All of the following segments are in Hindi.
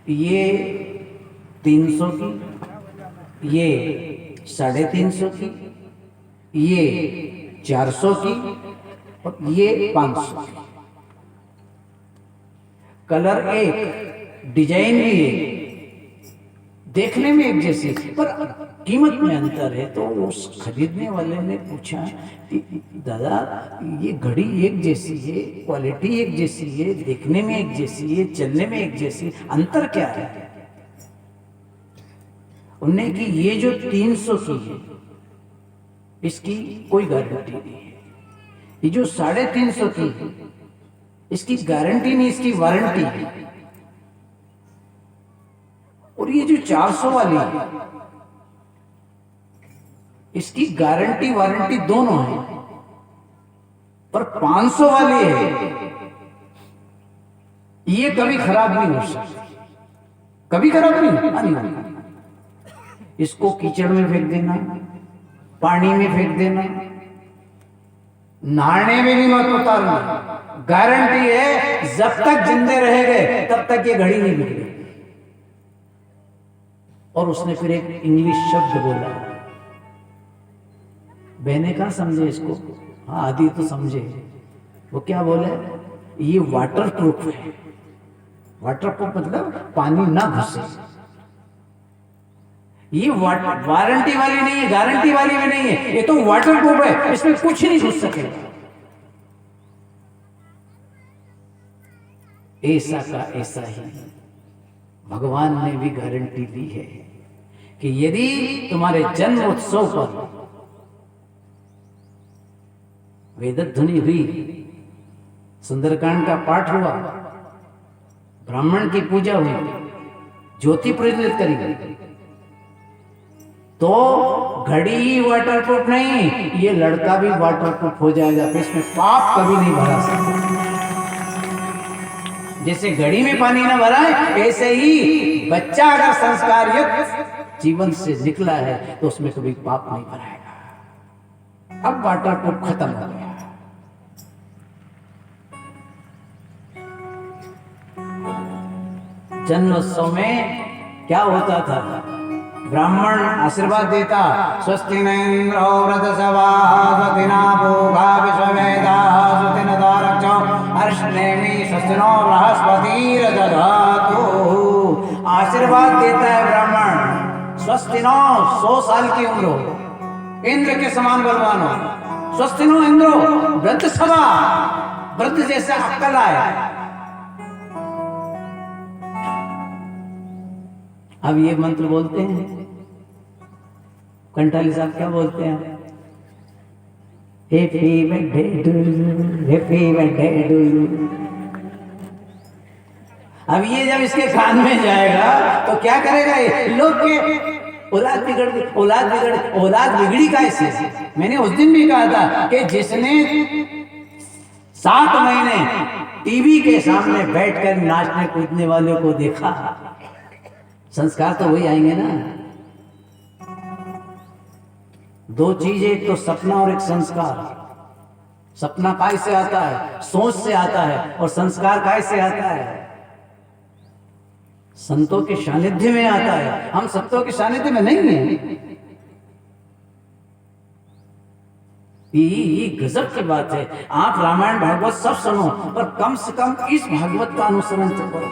ये 300 की, ये 350 की, ये 400 की और ये 500 की। कलर एक, डिजाइन भी एक, देखने में एक जैसी, पर कीमत में अंतर है। तो उस खरीदने वाले ने पूछा कि दादा ये घड़ी एक जैसी है, क्वालिटी एक जैसी है, देखने में एक जैसी है, चलने में एक जैसी, अंतर क्या है? उन्होंने कि ये जो 300 की है इसकी कोई गारंटी नहीं है, ये जो 350 की है इसकी गारंटी नहीं, इसकी वारंटी है, और ये जो 400 वाली है इसकी गारंटी वारंटी दोनों है, पर 500 वाली है ये कभी खराब नहीं हो सकती, कभी खराब नहीं होगी। इसको कीचड़ में फेंक देना, पानी में फेंक देना, नहाने में भी मत उतारना, गारंटी है जब तक जिंदे रहेंगे तब तक ये घड़ी नहीं बिगड़ेगी। और उसने फिर एक इंग्लिश शब्द बोला, बहने कहाँ समझे इसको, हाँ आदि तो समझे। वो क्या बोले, ये वाटर प्रूफ है। वाटर प्रूफ मतलब पानी ना घुसे। ये वारंटी वाली नहीं है, गारंटी वाली भी नहीं है, ये तो वाटर प्रूफ है, इसमें कुछ नहीं घुस सकेगा। ऐसा का ऐसा ही भगवान ने भी गारंटी दी है कि यदि तुम्हारे जन्म उत्सव पर वेदध्वनि हुई, सुंदरकांड का पाठ हुआ, ब्राह्मण की पूजा हुई, ज्योति प्रज्वलित करी गई, तो घड़ी वाटरप्रूफ नहीं, ये लड़का भी वाटरप्रूफ हो जाएगा, तो इसमें पाप कभी नहीं भरा सकता। जैसे घड़ी में पानी ना भरा है, ऐसे ही बच्चा अगर संस्कार युक्त जीवन से निकला है तो उसमें कभी पाप नहीं भराएगा। अब वाटरप्रूफ खत्म हो गया। जन्मोत्सव में क्या होता था, ब्राह्मण आशीर्वाद देता, स्वस्ति न इंद्रो वृतसवा स्वस्तिना पूषा विश्ववेदा स्वस्तिन तारक्षो अर्ष्णेमि स्वस्तिनो बृहस्पतिर्दधातु। आशीर्वाद देता है ब्राह्मण, स्वस्तिनो 100 साल की उम्र हो, इंद्र के समान बलवान हो, स्वस्तिनो इंद्रो वृतसवा, वृद्ध जैसा अक्कल आए। अब ये मंत्र बोलते हैं, कंठाली साहब क्या बोलते हैं, happy birthday to you, happy birthday to you. अब ये जब इसके कान में जाएगा तो क्या करेगा, ये लोग के औलाद बिगड़ गई, औलाद बिगड़ी कैसे। मैंने उस दिन भी कहा था कि जिसने 7 महीने टीवी के सामने बैठकर नाचने कूदने वालों को देखा, संस्कार तो वही आएंगे ना। 2 चीजें, एक तो सपना और एक संस्कार। सपना काय से आता है, सोच से आता है, और संस्कार काय से आता है, संतों के सानिध्य में आता है। हम संतों के सानिध्य में नहीं है, ये गजब की बात है। आप रामायण भागवत सब सुनो, पर कम से कम इस भागवत का अनुसरण तो करो।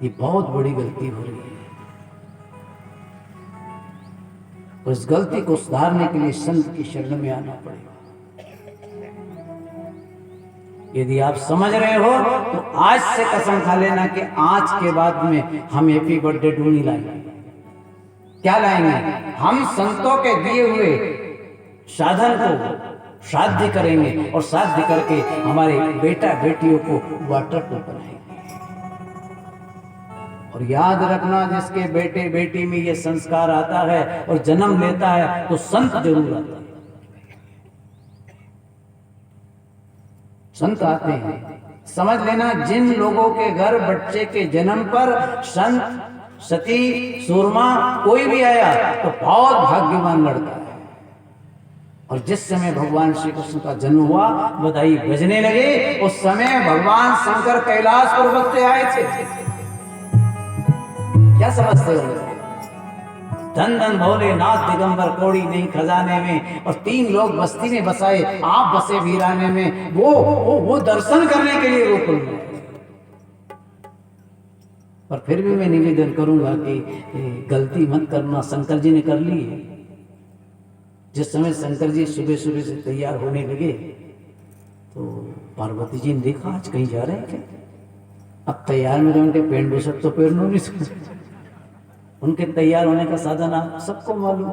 ये बहुत बड़ी गलती हो रही है। उस गलती को सुधारने के लिए संत की शरण में आना पड़ेगा। यदि आप समझ रहे हो तो आज से कसम खा लेना कि आज के बाद में हम हैप्पी बर्थडे टू नहीं लाएंगे। क्या लाएंगे, हम संतों के दिए हुए साधन को श्राद्ध करेंगे, और श्राद्ध करके हमारे बेटा बेटियों को वाटरप्रूफ बनाएंगे। और याद रखना, जिसके बेटे बेटी में ये संस्कार आता है और जन्म लेता है तो संत जरूर आता है, संत आते हैं। समझ लेना, जिन लोगों के घर बच्चे के जन्म पर संत, सती, सूरमा कोई भी आया तो बहुत भाग्यवान लड़का है। और जिस समय भगवान श्री कृष्ण का जन्म हुआ, बधाई बजने लगे, उस समय भगवान शंकर कैलाश पर्वत से आए थे। क्या समझते हो? धन धन भोलेनाथ दिगंबर कोड़ी नहीं खजाने में, और 3 लोग बस्ती में बसाए, आप बसे वीराने में। वो दर्शन करने के लिए गोकुल में। पर फिर भी मैं निवेदन करूंगा कि गलती मत करना, शंकर जी ने कर ली है। जिस समय शंकर जी सुबह सुबह से तैयार होने लगे तो पार्वती जी ने देखा आज कहीं जा रहे हैं क्या? अब तैयार में उनके पेड़ बुसक तो पेड़ नहीं सकते। उनके तैयार होने का साधन आप सबको मालूम।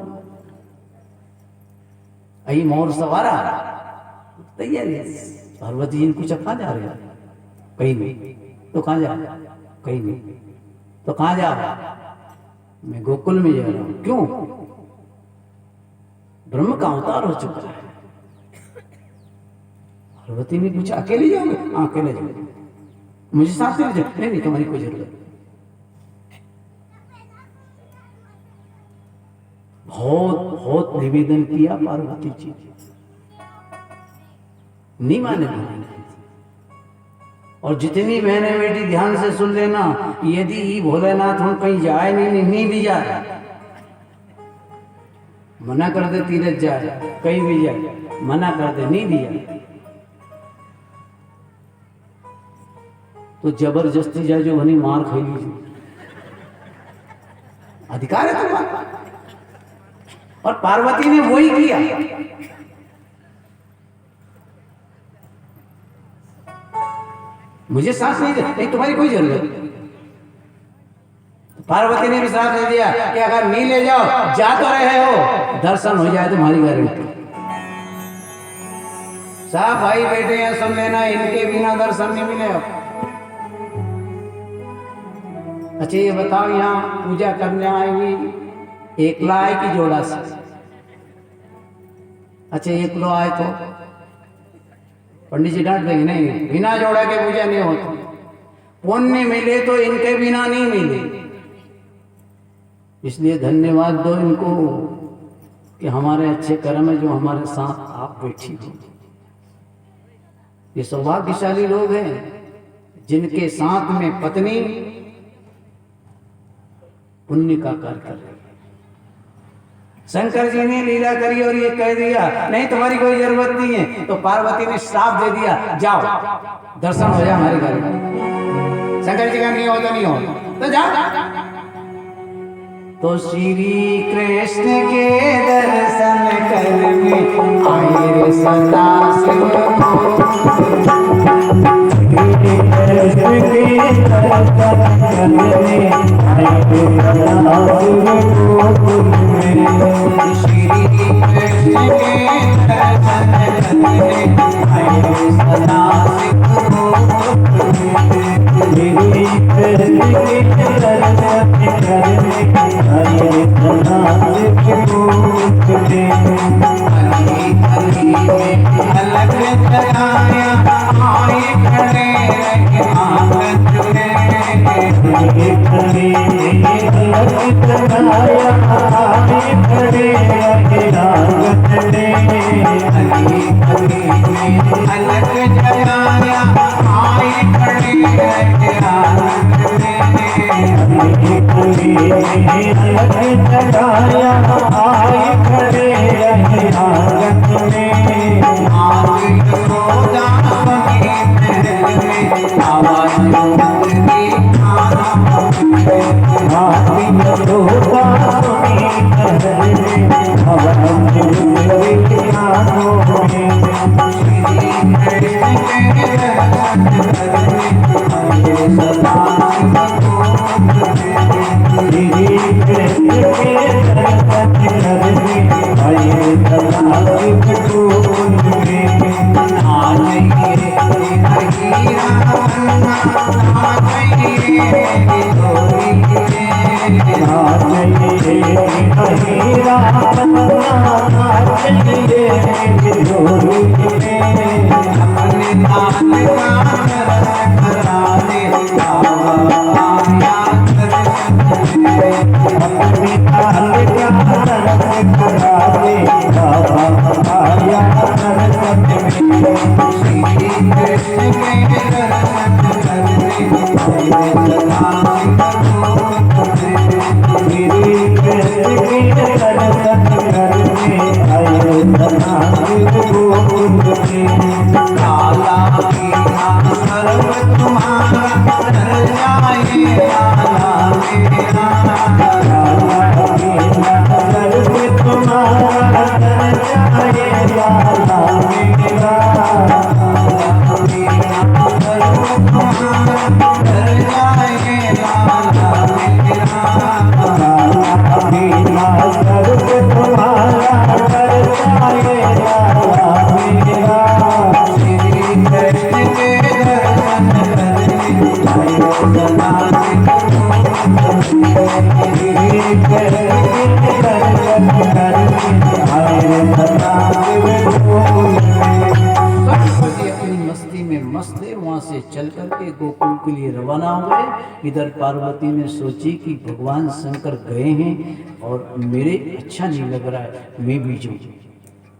आई मोर सवारा तैयारी। पार्वती जी ने पूछा कहाँ जा रहे हैं? कहीं नहीं। तो कहाँ जा? कहीं नहीं। तो कहाँ जा? मैं गोकुल में जा रहा हूं। क्यों? ब्रह्म का अवतार हो चुका है। पार्वती ने पूछा अकेले जाओगे? हाँ अकेले जाओगे। मुझे साथ ले जाओ? नहीं तुम्हारी कोई जरूरत। बहुत निवेदन किया पार्वती जी, नहीं माने। और जितनी बहनें बेटी ध्यान से सुन लेना, यदि भोलेनाथ हम कहीं जाए नहीं भी जाए, मना कर दे तीरथ जाए, कहीं भी जाए, मना कर दे नहीं भी जाए, तो जबरदस्ती जाए जो भनी मार खाई लीजिए। अधिकार है तुम्हारा। और पार्वती ने वही किया। मुझे साथ नहीं तुम्हारी कोई जरूरत। पार्वती ने भी साथ दे दिया कि अगर नहीं ले जाओ, जा तो रहे हो, दर्शन हो जाए तुम्हारी गारंटी। साहब भाई बेटे हैं, सुन लेना, इनके बिना दर्शन नहीं मिले। अच्छा ये बताओ, यहाँ पूजा करने आई हुई एकला आए कि जोड़ा से? अच्छा एकलो आए तो पंडित जी डांट देंगे, नहीं बिना जोड़ा के पूजा नहीं होती। पुण्य मिले तो इनके बिना नहीं मिले। इसलिए धन्यवाद दो इनको कि हमारे अच्छे कर्म है जो हमारे साथ आप बैठी हो। ये सौभाग्यशाली लोग हैं जिनके साथ में पत्नी पुण्य का कार्य कर रही है। शंकर जी ने लीला करी और ये कह दिया नहीं तुम्हारी कोई जरूरत नहीं है, तो पार्वती ने श्राप दे दिया, जाओ दर्शन हो जाए हमारे घर में। शंकर जी का नहीं हो तो नहीं हो, तो जाओ। तो श्री कृष्ण के दर्शन करने आए रे सदा शिव। हीरा चल करके गोकुल के लिए रवाना हुए। इधर पार्वती ने सोची कि भगवान शंकर गए हैं और मेरे अच्छा नहीं लग रहा है, मैं भी जाऊं।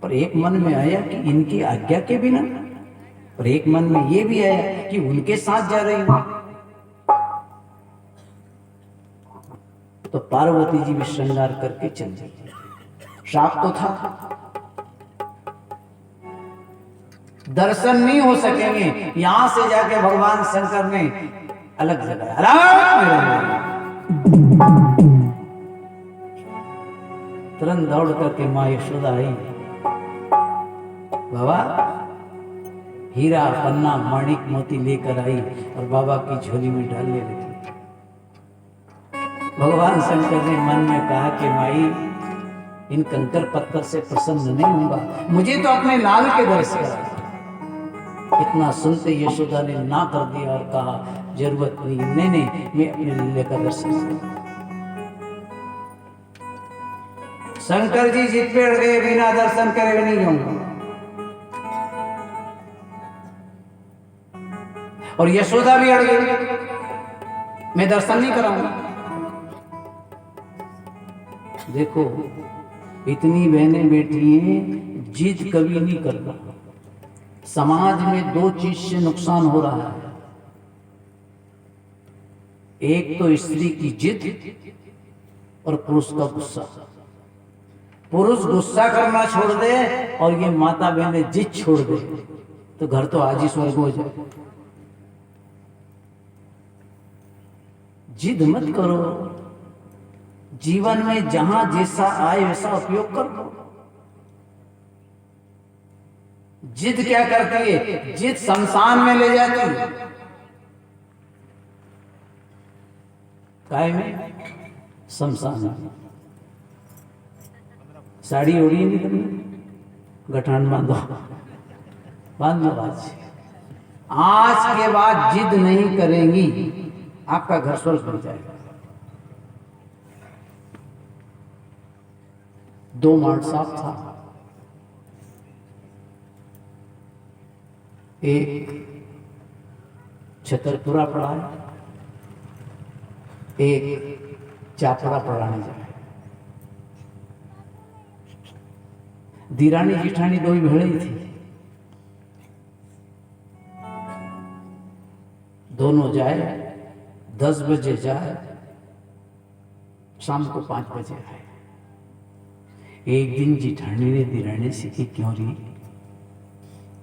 पर एक मन में आया कि इनकी आज्ञा के बिना, और एक मन में ये भी आया कि उनके साथ जा रही हूं। तो पार्वती जी भी श्रृंगार करके चल गई। श्राप तो था, दर्शन नहीं हो सकेंगे। यहां से जाके भगवान शंकर ने अलग जगह तुरंत दौड़ करके मां यशोदा आई। बाबा हीरा पन्ना माणिक मोती लेकर आई और बाबा की झोली में डालने लगी। भगवान शंकर ने मन में कहा कि माई इन कंकर पत्थर से प्रसन्न नहीं होगा, मुझे तो अपने लाल के दर्शन करा। इतना सुनते यशोदा ने ना कर दिया और कहा जरूरत नहीं, नहीं मैं अपने लीले का दर्शन करूंगा। शंकर जी जिद पे अड़ गए, बिना दर्शन करे नहीं जाऊंगा। और यशोदा भी अड़ गई, मैं दर्शन नहीं कराऊंगा। देखो इतनी बहनें बैठी हैं, जिद कभी नहीं करना। समाज में दो चीज से नुकसान हो रहा है, एक तो स्त्री की जिद और पुरुष का गुस्सा। पुरुष गुस्सा करना छोड़ दे और ये माता बहनें जिद छोड़ दे तो घर तो आज ही स्वर्ग हो जाए। जिद मत करो, जीवन में जहां जैसा आए वैसा उपयोग करो। जिद क्या करती है? जिद शमशान में ले जाती है। काय में? शमशान में। साड़ी ओढ़ी नहीं तुमने, गठान बांधो, बांध लो। आज के बाद जिद नहीं करेंगी, आपका घर स्वर्ग बन जाएगा। दो मार्ट साफ था, एक छतरपुरा पड़ा है, एक चापड़ा पढ़ाने जाए। दीरानी जिठानी दो ही भेड़ी थी, दोनों जाए, 10 बजे जाए, शाम को 5 बजे आए। एक दिन जिठानी ने दीरानी से की, क्यों रही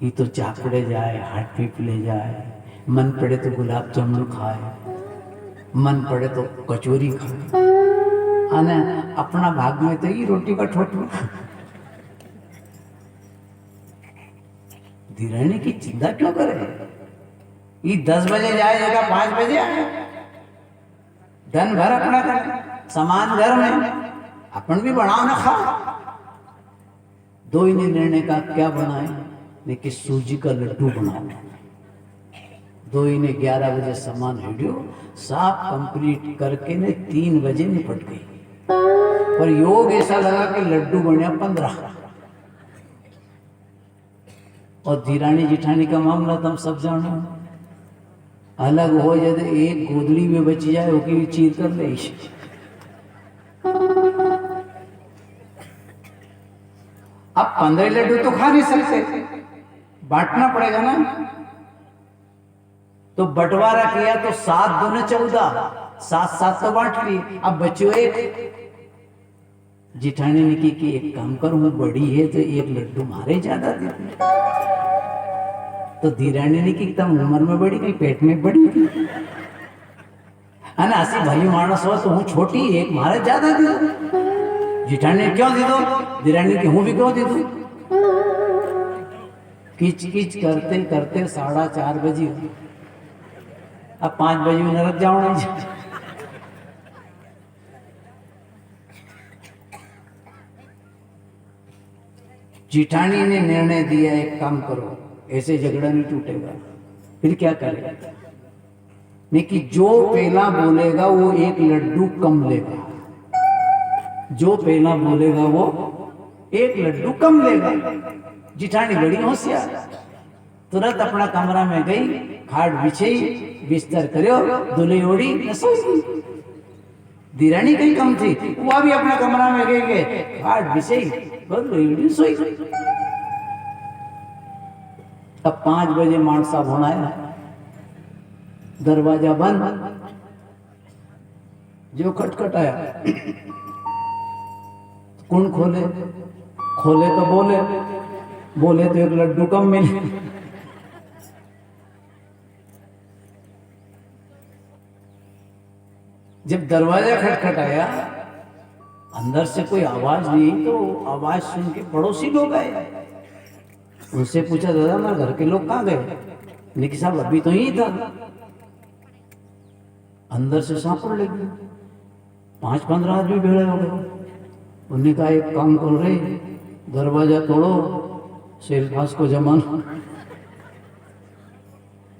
ये तो चापड़े जाए, हाट पीप ले जाए, मन पड़े तो गुलाब जामुन खाए, मन पड़े तो कचौरी खाए, आना अपना भाग में तो ये रोटी का ठोठू। दीरानी की चिंता क्यों करे? ये 10 बजे जाएगा, 5 बजे आए, धन भर अपना कर, सामान घर में, अपन भी बनाओ ना खाओ। दो ही ने निर्णय का क्या बनाए ने कि सूजी का लड्डू बनाओ। दो ही ने 11 बजे सामान हिडियो, साफ कंप्लीट करके ने 3 बजे निपट गई। पर योग ऐसा लगा कि लड्डू बने 15। और धीरानी जिठानी का मामला तुम सब जानो, अलग हो जाए, एक गोदड़ी में बच जाए, वो की चीर कर ले। अब 15 लड्डू तो खा नहीं सकते, बांटना पड़ेगा ना। तो बंटवारा किया तो 7 दूने 14, 7 तो बांट लिए। अब बच्चों एक जिठानी ने की कि एक काम करूं, मैं बड़ी है तो एक लड्डू मारे ज्यादा देती। तो धीरानी ने की तम उम्र में बड़ी कहीं पेट में बड़ी थी, અને આસી ભલી માણસ હોય તો હું છોટી એક મારે જ્યાદા દીધું। જેઠાણી ક્यों દીધો? ધીરાણી કે હું भी क्यों દીધું? किच किच करते करते 4:30 बजी। अब 5 बजे में नरक जाओ नहीं। जेठानी ने निर्णय दिया, एक काम करो, ऐसे झगड़ा नहीं टूटेगा। फिर क्या करेगा? नहीं कि जो पहला बोलेगा वो एक लड्डू कम लेगा, जो पहला बोलेगा वो एक लड्डू कम लेगा। जिठानी बड़ी होशियार, तुरंत अपना कमरा में गई, खाट बिछाई, बिस्तर करो, दुल्ही ओढ़ी न सोई गई। धीरानी कहीं कम थी, वो भी अपना कमरा में गई, खाट बिछाई, दुल्ही ओढ़ी सोई गई। अब 5 बजे मांड साहब होना है, दरवाजा बंद, जो खटखटाया, कौन खोले? खोले तो बोले, बोले तो एक लड्डू कम मिले। जब दरवाजा खटखटाया, अंदर से कोई आवाज नहीं, तो आवाज सुन के पड़ोसी लोग आए। उनसे पूछा, दादा मेरे घर के लोग कहाँ गए? निकी साहब अभी तो यही था। अंदर से सांपड़ लगी, 5-15 आदमी भेड़े हो गए। उन्होंने कहा एक काम कर रहे, दरवाजा तोड़ो, सेल्फास को जमाना।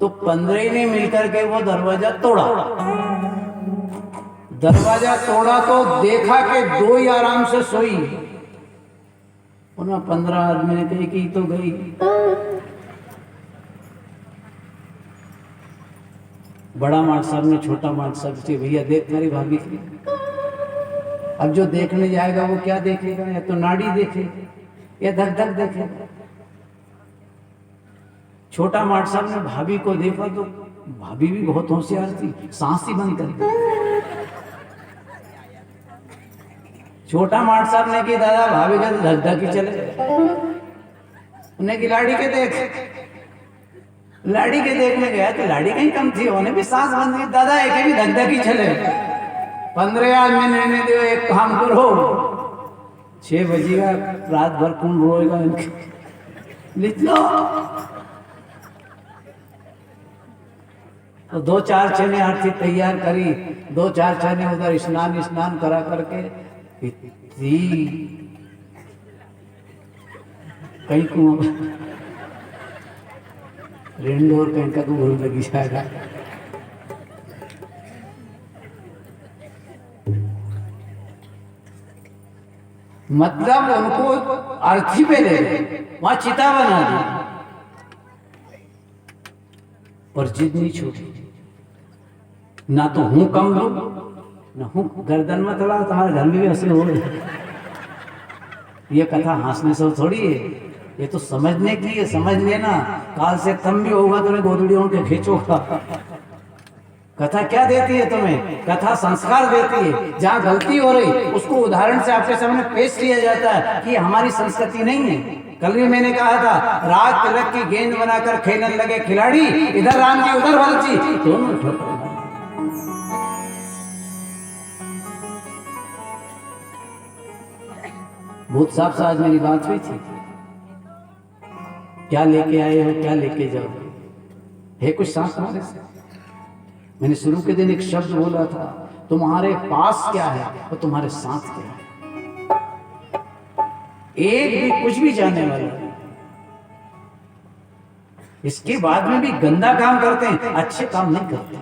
तो 15 ने मिलकर के वो दरवाजा तोड़ा। दरवाजा तोड़ा तो देखा कि 2 ही आराम से सोई। उन्हें 15 आदमी ने कही कि तो गई। बड़ा मार्ट साहब ने छोटा मार्ट साहब से, भैया देख मेरी भाभी की। अब जो देखने जाएगा वो क्या देखेगा? या तो नाड़ी देखे या धक धक देखेगा। छोटा मार्ट साहब ने भाभी को देखा तो भाभी भी बहुत होशियार थी, सांस ही बंद कर दी। छोटा मार्ट साहब ने की, दादा भाभी का धक धक ही चले। उन्हें की लाड़ी के देख, लाड़ी के देखने गया तो लाड़ी कहीं कम थी, उन्हें भी सांस बंद की। दादा एक भी धकधकी चले। 15 आदमी निर्णय दियो, एक काम करो, 6 बजेगा, रात भर कौन रोएगा इनके, लिख लो। तो 2-4 छेने आरती तैयार करी, 2-4 छेने उधर स्नान करा करके इतनी कहीं को रेंडोर कहीं का तो भूल लगी जाएगा। मतलब उनको अर्थी पे ले गए, वहां चिता बना दी, पर जिद नहीं छोड़ी। ना तो हूं कम लू, ना हूं गर्दन में थोड़ा, तुम्हारे घर में भी हंसी हो गई। ये कथा हंसने से थोड़ी है, ये तो समझने के लिए। समझ लेना, काल से तुम भी होगा, तुम्हें गोदड़ियों के खींचोगा। कथा क्या देती है तुम्हें? कथा संस्कार देती है। जहाँ गलती हो रही उसको उदाहरण से आपके सामने पेश किया जाता है कि हमारी संस्कृति नहीं है। कल भी मैंने कहा था, रात तिलक की गेंद बनाकर खेलने लगे खिलाड़ी, इधर राम जी उधर भरत जी, दोनों ठोकर। बहुत साफ साफ मेरी बात हुई थी। क्या लेके आए हो, क्या लेके जाओ, है कुछ साथ तुम्हारे से? मैंने शुरू के दिन एक शब्द बोला था, तुम्हारे पास क्या है और तुम्हारे साथ क्या है। एक भी कुछ भी जानने वाला नहीं। इसके बाद में भी गंदा काम करते हैं, अच्छे काम नहीं करते।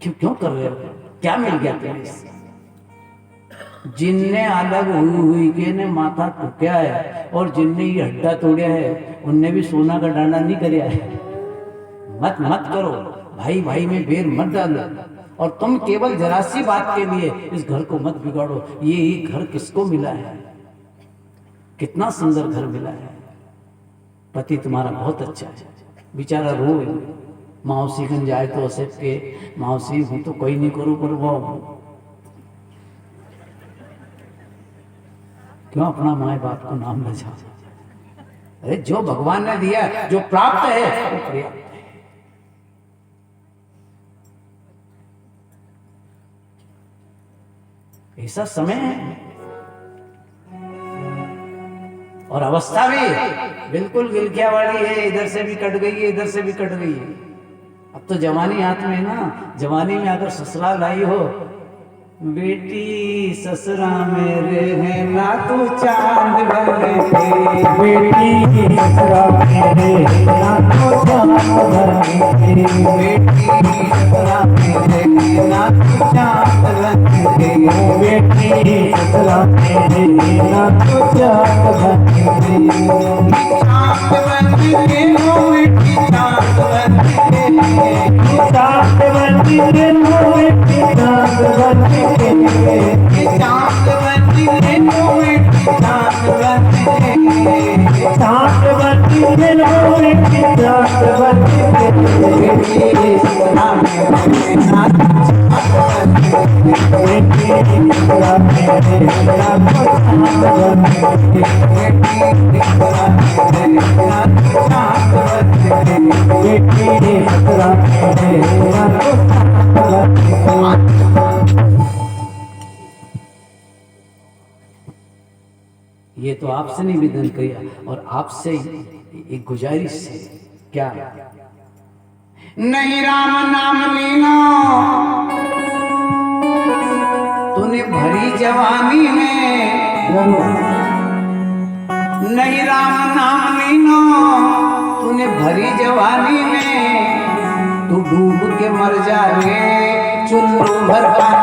क्यों कर रहे हो? क्या मिल गया तुम्हें इससे? जिनने अलग हुई के ने माथा टूटा है और जिनने ये हड्डा तोड़ा है, उनने भी सोना का डांडा नहीं कराया है। मत करो, भाई भाई में बेर मत डालो। और तुम केवल जरा सी बात के लिए इस घर को मत बिगाड़ो। ये घर किसको मिला है? कितना सुंदर घर मिला है। पति तुम्हारा बहुत अच्छा है। बेचारा रोए, मौसी कन जाए तो असे के मौसी हूँ तो कोई नहीं करूँ, पर वो क्यों अपना माए बाप को नाम ले जाओ। अरे जो भगवान ने दिया, जो प्राप्त है वो पर्याप्त है। ऐसा समय है और अवस्था भी बिल्कुल गिलखिया वाली है, इधर से भी कट गई है, इधर से भी कट गई है। अब तो जवानी हाथ में है ना, जवानी में अगर ससुराल आई हो, बेटी ससुरा मेरे है ना तू चांद बन के, बेटी ससुरा मेरे ना तो चांद बन के, बेटी ससुरा मेरे ना तू चांद बन के, बेटी ससुरा मेरे ना तो चांद बन के, चांद बन के हो बेटी चांद बन के, चांद बन के हो बेटी चांद बन के, चांद बन के हो बेटी चांद बन के, चांद बन के हो बेटी चांद बन के, बेटी ससुरा मेरे ना तू चांद बन के, बेटी ससुरा मेरे ना तो चांद बन के, बेटी ससुरा मेरे ना तू चांद बन के, बेटी ससुरा मेरे ना तो चांद बन के। ये तो आपसे निवेदन किया और आपसे एक गुजारिश है। क्या? नहीं राम नाम लेना तूने भरी जवानी में, नहीं राम नाम लेना तूने भरी जवानी में, तू डूब के मर जा रे चुल्लू भर पानी,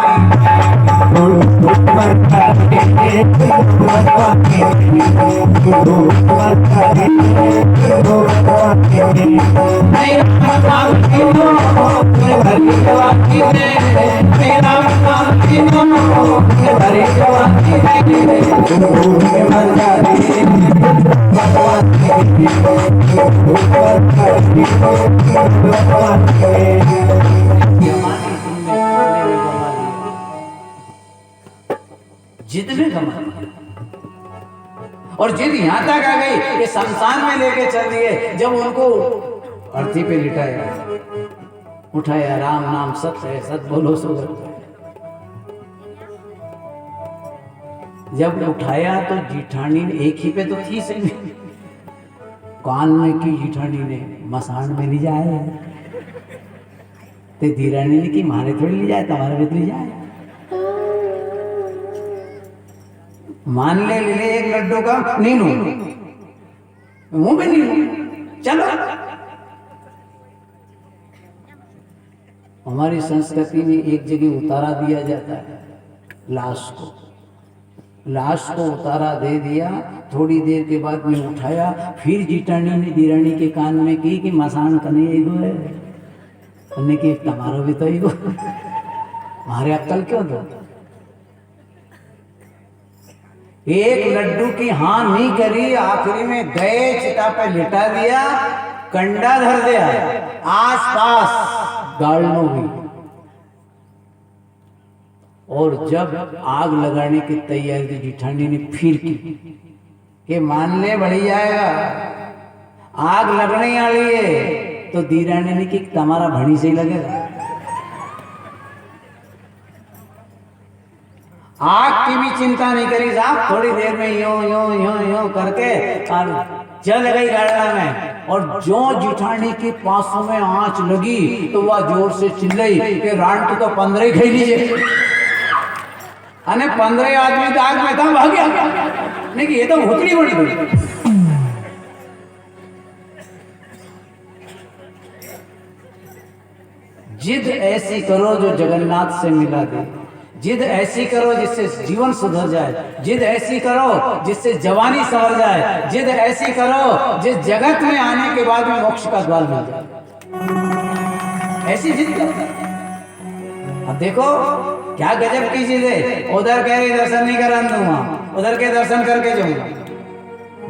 जिद में कमा और जिद यहां तक आ गई कि शमशान में लेके चल दिए। जब उनको अर्थी पे लिटाया, उठाया, राम नाम सत्य है, सत बोलो सो है। जब उठाया तो जीठानी ने, एक ही पे तो थी सही, कान में की जीठानी ने, मसान में नहीं जाए ते धीरानी ने की मारे थोड़ी ले जाए, तुम्हारे भी ले जाए। मान ले एक लड्डू का नीनू, मुंह पे नीनू, चलो। हमारी संस्कृति में एक जगह उतारा दिया जाता है लाश को, लाश को उतारा दे दिया, थोड़ी देर के बाद में उठाया, फिर जीटानी ने दीरानी के कान में की कि मसान कने एगो है, कने की तुम्हारो भी तो एगो, हमारे अक्कल क्यों दो? एक लड्डू की हाँ नहीं करी, आखिरी में गए चिता पे लिटा दिया, कंडा धर दिया, आस पास गाड़नो हुई, और जब आग लगाने की तैयारी थी जीठानी ने फिर की कि मान ले बढ़ी जाएगा, आग लगने वाली है, तो दीरानी ने कि तुम्हारा भणी से ही लगेगा। आग की भी चिंता नहीं करी साहब, थोड़ी देर में यूं यूं यूं यूं करके और जल गई गाड़ा में, और जो जिठानी की पांसों में आंच लगी तो वह जोर से चिल्लाई कि रांट तो 15 ही खाई लीजिए, अने 15 आदमी तो आग में था, भाग गया। नहीं कि ये तो भूतड़ी बड़ी बड़ी। जिद ऐसी करो जो जगन्नाथ से मिला दे, जिद ऐसी करो जिससे जीवन सुधर जाए, जिद ऐसी करो जिससे जवानी संवर जाए, जिद ऐसी करो जिस जगत में आने के बाद में मोक्ष का द्वार मिल जाए, ऐसी जिद करो। अब देखो क्या गजब की चीज है, उधर कह रही दर्शन नहीं करा दूंगा, उधर के दर्शन करके जाऊंगा,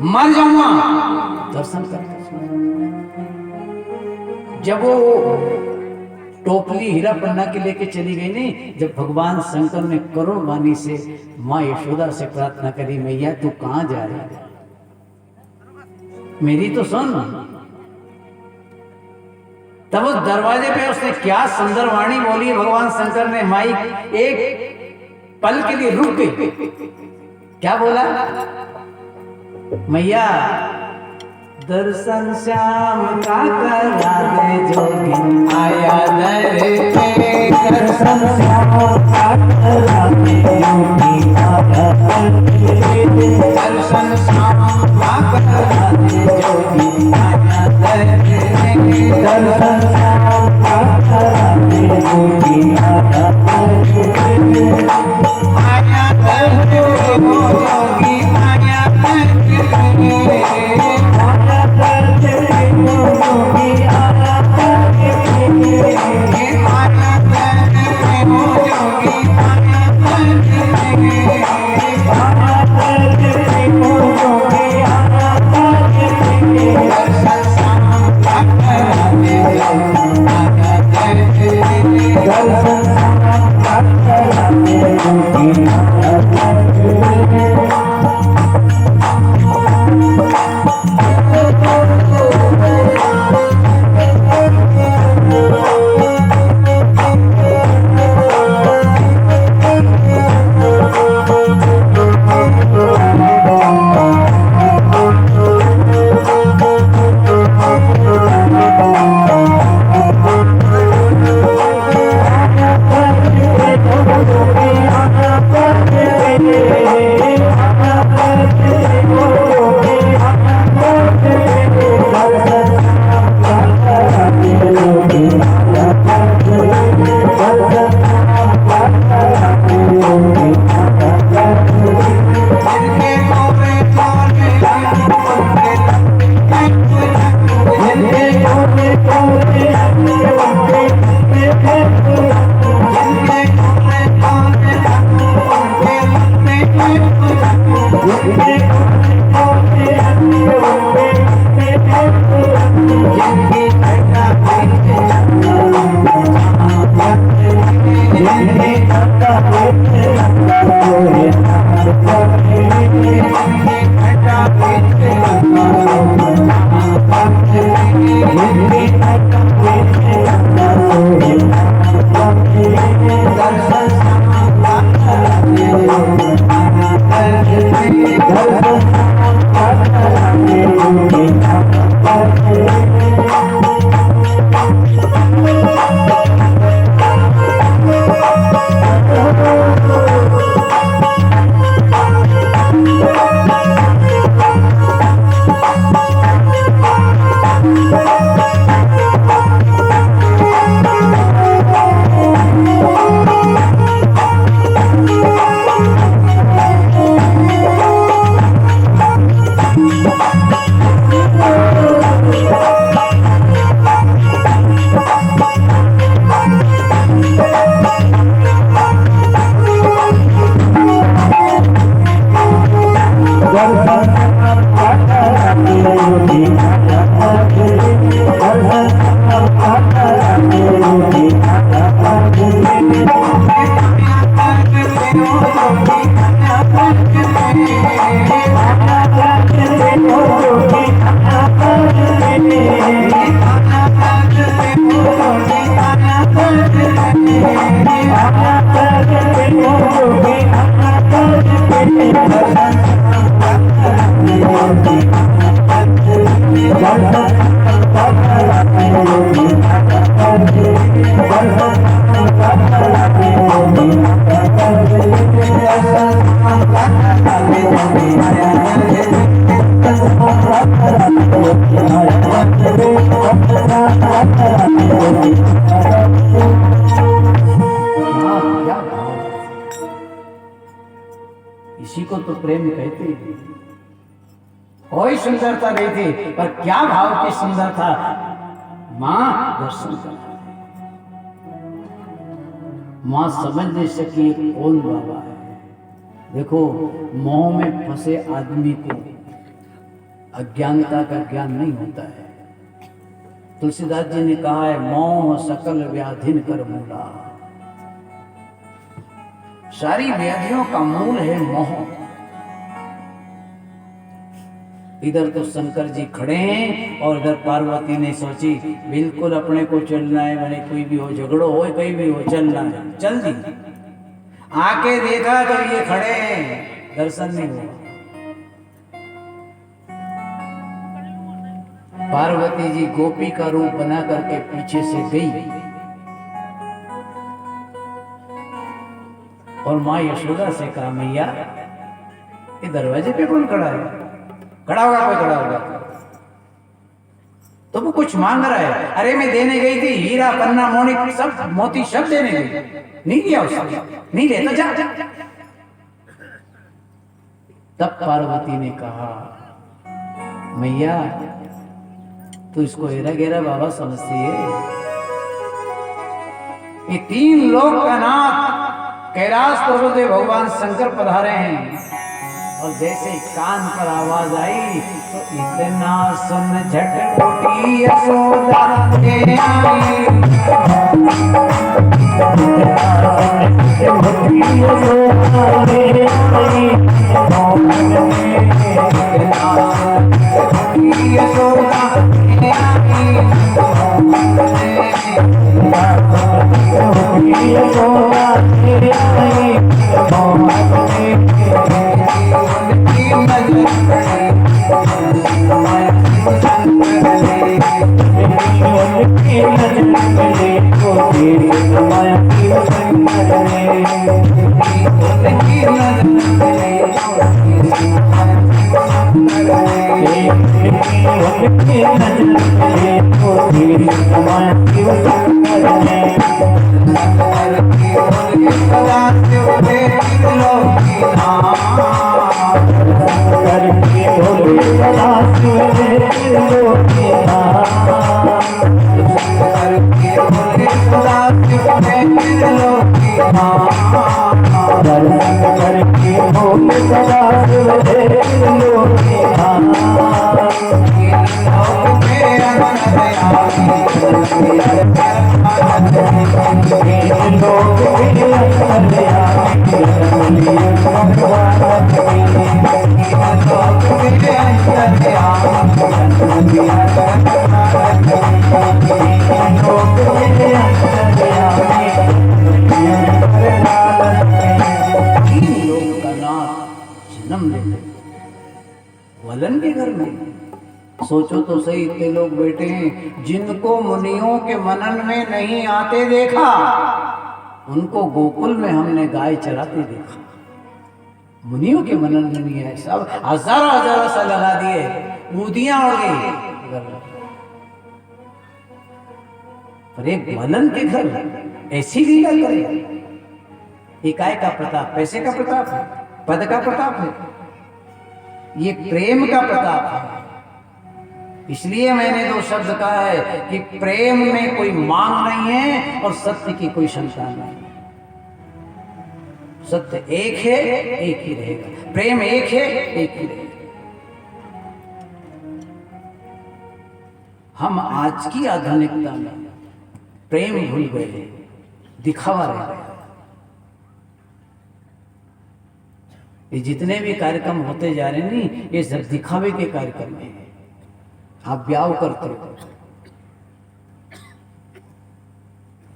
मर जाऊंगा दर्शन करके। जब वो टोपली हीरा पन्ना के लेके चली गई नहीं, जब भगवान शंकर ने करुण वाणी से माँ यशोदा से प्रार्थना करी, मैया तू कहां जा रही है, मेरी तो सुन। तब उस दरवाजे पे उसने क्या सुंदर वाणी बोली भगवान शंकर ने, माई एक पल के लिए रुक गई। क्या बोला, मैया दर्शन श्याम का करा दे जोगी आया दर पे, दर्शन श्याम का करा दे जोगी आया दर पे, दर्शन श्याम का करा दे जोगी आया दर पे, दर्शन श्याम का करा दे जोगी आया दर पे, आया दर पे जोगी आया दर पे। इसी को तो प्रेम कहते हैं। कोई सुंदरता नहीं थी, पर क्या भाव की सुंदरता। मां दर्शन कर, मां समझ नहीं सकी कौन बाबा है। देखो, मोह में फंसे आदमी को अज्ञानता का ज्ञान नहीं होता है। तुलसीदास जी ने कहा है, मोह सकल व्याधिन कर मूला। सारी व्याधियों का मूल है मोह। इधर तो शंकर जी खड़े हैं और इधर पार्वती ने सोची बिल्कुल अपने को चलना है, मैंने कोई भी हो, झगड़ो हो कहीं भी हो, चलना है। चल दी, आके देखा तो ये खड़े हैं, दर्शन नहीं हुआ। पार्वती जी गोपी का रूप बना करके पीछे से गई और मां यशोदा से कहा, मैया ये दरवाजे पे कौन खड़ा है? खड़ा होगा, कोई खड़ा होगा तो वो कुछ मांग रहा है। अरे मैं देने गई थी, हीरा पन्ना मोनी सब मोती सब देने गई, नहीं दिया उसने, नहीं लेता जा। तब पार्वती ने कहा, मैया तो इसको हेरा गेरा बाबा समझती है। ये 3 लोक का नाथ कैलाश पर्वत पे भगवान शंकर पधारे हैं और जैसे कान पर आवाज आई तो इतना सुन झट उठी यशोदा के आई। वलन के घर में सोचो तो सही, इतने लोग बैठे हैं जिनको मुनियों के मनन में नहीं आते देखा, उनको गोकुल में हमने गाय चराते देखा। मुनियों के मनन में नहीं आए, सब हजारों हजारों सा लगा दिए, मूदियां उड़ गई। अरे वलन के घर ऐसी लीला करे? इकाई का प्रताप, पैसे का प्रताप है, पद का प्रताप है, ये प्रेम का प्रताप है। इसलिए मैंने 2 शब्द कहा है कि प्रेम में कोई मांग नहीं है और सत्य की कोई शंका नहीं। सत्य एक है, एक ही रहेगा, प्रेम एक है, एक ही रहेगा। हम आज की आधुनिकता में प्रेम भूल गए, दिखावा रह गया। ये जितने भी कार्यक्रम होते जा रहे हैं नहीं, ये सब दिखावे के कार्यक्रम हैं। आप ब्याह करते हो,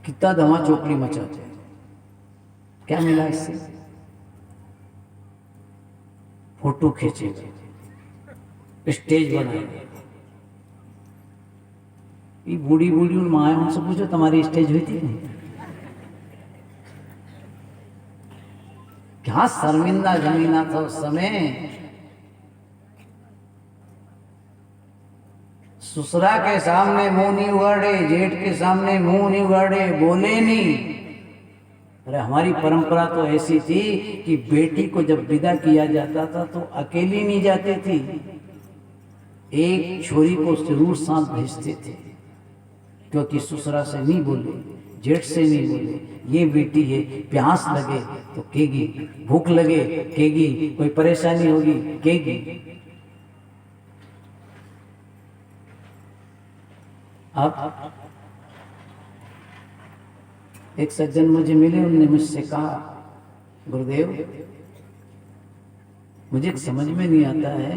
कितना धमा चौकड़ी मचाते हैं, क्या मिला इससे? फोटो खींचेगा, स्टेज बनाएगा। ये बूढ़ी बूढ़ी उन माँ उनसे पूछो तुम्हारी स्टेज हुई थी नहीं? क्या शर्मिंदा जमीना था उस समय। ससुरा के सामने मुंह नहीं उगाड़े, जेठ के सामने मुंह नहीं उगाड़े, बोले नहीं। अरे हमारी परंपरा तो ऐसी थी कि बेटी को जब विदा किया जाता था तो अकेली नहीं जाती थी, एक छोरी को जरूर साथ भेजते थे, क्योंकि ससुरा से नहीं बोले, जेठ से नहीं बोले, ये बेटी है, प्यास लगे तो केगी, भूख लगे केगी, कोई परेशानी होगी केगी। अब एक सज्जन मुझे मिले, उन्होंने मुझसे कहा, गुरुदेव मुझे समझ में नहीं आता है